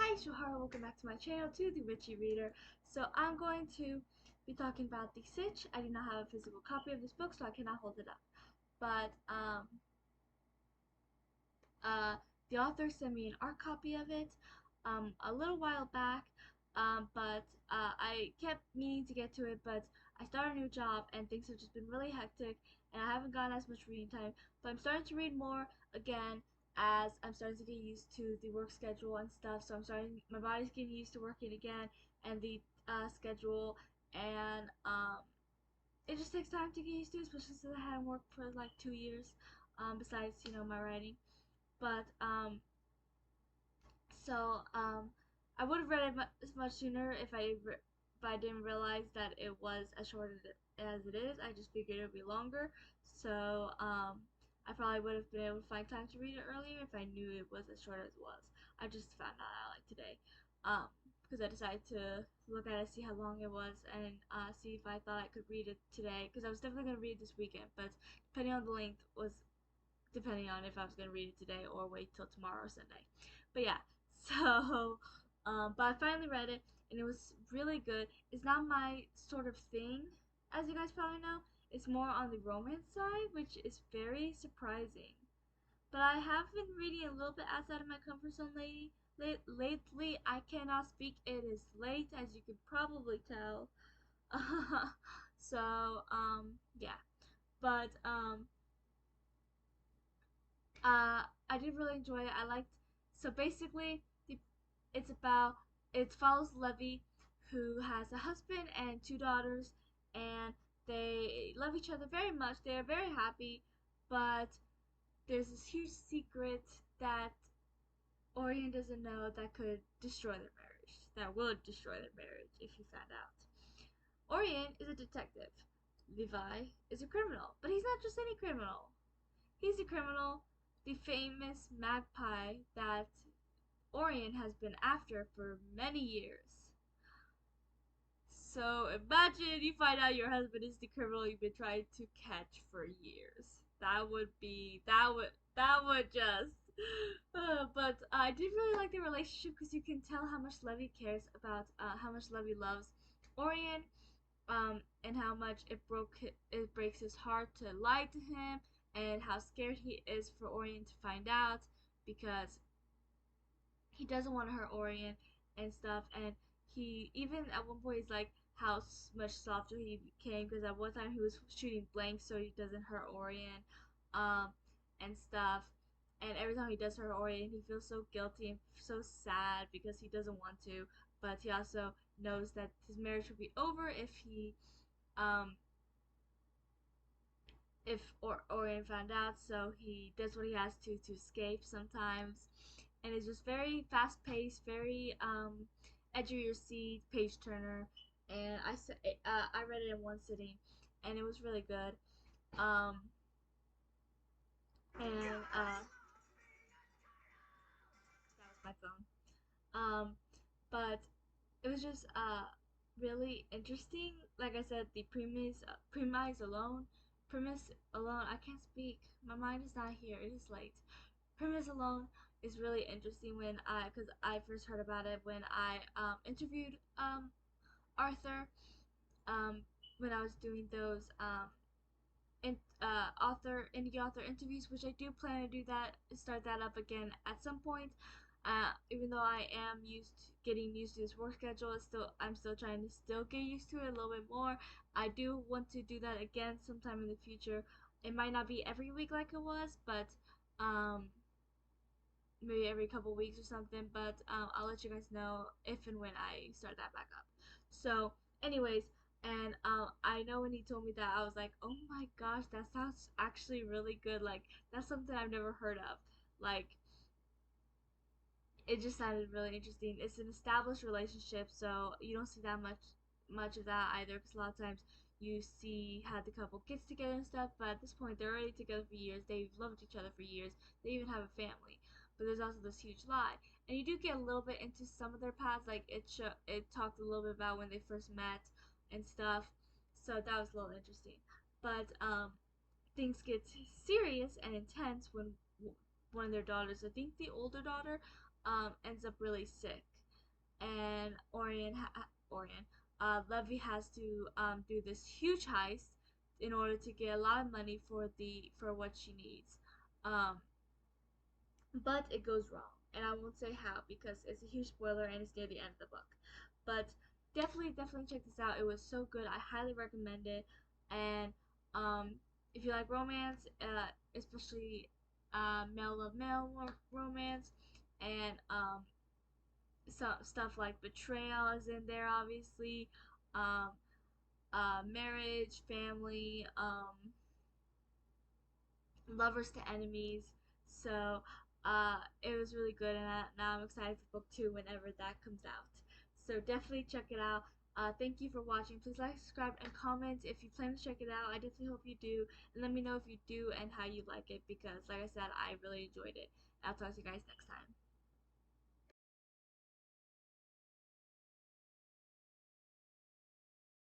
Hi, Shahara. Welcome back to my channel, to the Richie Reader. So I'm going to be talking about the Sitch. I do not have a physical copy of this book, so I cannot hold it up. But uh, the author sent me an art copy of it a little while back. But I kept meaning to get to it, but I started a new job and things have just been really hectic, and I haven't gotten as much reading time. But I'm starting to read more again as I'm starting to get used to the work schedule and stuff. So my body's getting used to working again and the schedule, and it just takes time to get used to, especially since I hadn't worked for like 2 years. Besides, my writing, but I would have read it much sooner if I didn't realize that it was as short as it is. I just figured it would be longer. So I probably would have been able to find time to read it earlier if I knew it was as short as it was. I just found out like today, because I decided to look at it, see how long it was, and see if I thought I could read it today. Because I was definitely gonna read it this weekend, but depending on the length was depending on if I was gonna read it today or wait till tomorrow or Sunday. But yeah, so but I finally read it and it was really good. It's not my sort of thing, as you guys probably know. It's more on the romance side, which is very surprising. But I have been reading a little bit outside of my comfort zone lately. I cannot speak. It is late, as you could probably tell. So yeah, but I did really enjoy it. I liked so basically it's about it follows Levy, who has a husband and two daughters, and they love each other very much. They are very happy, but there's this huge secret that Orion doesn't know that could destroy their marriage. That would destroy their marriage if he found out. Orion is a detective. Levi is a criminal, but he's not just any criminal. He's a criminal, the famous magpie that Orion has been after for many years. So imagine you find out your husband is the criminal you've been trying to catch for years. That would just. But I did really like the relationship because you can tell how much Levy cares about, how much Levy loves Orion, and how much it breaks his heart to lie to him, and how scared he is for Orion to find out because he doesn't want to hurt Orion and stuff. And he even at one point he's like how much softer he became because at one time he was shooting blanks so he doesn't hurt Orion, um, and stuff. And every time he does hurt Orion, he feels so guilty and so sad because he doesn't want to, but he also knows that his marriage will be over um, if Orion found out. So he does what he has to escape sometimes, and it's just very fast paced, very edge of your seat, page turner. And I read it in one sitting, and it was really good. Um, and that was my phone. Um, but it was just really interesting. Like I said, the premise alone. I can't speak. My mind is not here. It is late. Premise alone is really interesting because I first heard about it when I interviewed Arthur, um, when I was doing those indie author interviews, which I do plan to start that up again at some point. Even though I am getting used to this work schedule, I'm still trying to still get used to it a little bit more. I do want to do that again sometime in the future. It might not be every week like it was, but um, maybe every couple weeks or something. But I'll let you guys know if and when I start that back up. So, anyways, and I know when he told me that, I was like, oh my gosh, that sounds actually really good. Like that's something I've never heard of. Like it just sounded really interesting. It's an established relationship, so you don't see that much of that either. Because a lot of times you see how the couple gets together and stuff, but at this point they're already together for years. They've loved each other for years. They even have a family. But there's also this huge lie, and you do get a little bit into some of their paths. Like it talked a little bit about when they first met and stuff. So that was a little interesting. But things get serious and intense when one of their daughters, I think the older daughter, ends up really sick. and Levy has to do this huge heist in order to get a lot of money for what she needs. Um, but it goes wrong, and I won't say how because it's a huge spoiler and it's near the end of the book. But definitely check this out. It was so good. I highly recommend it. And um, if you like romance, especially male love male romance, and some stuff like betrayal is in there, obviously. Um, Marriage, family, lovers to enemies. So it was really good, and now I'm excited for book two whenever that comes out. So definitely check it out. Thank you for watching. Please like, subscribe, and comment if you plan to check it out. I definitely hope you do, and let me know if you do and how you like it because, like I said, I really enjoyed it. I'll talk to you guys next time.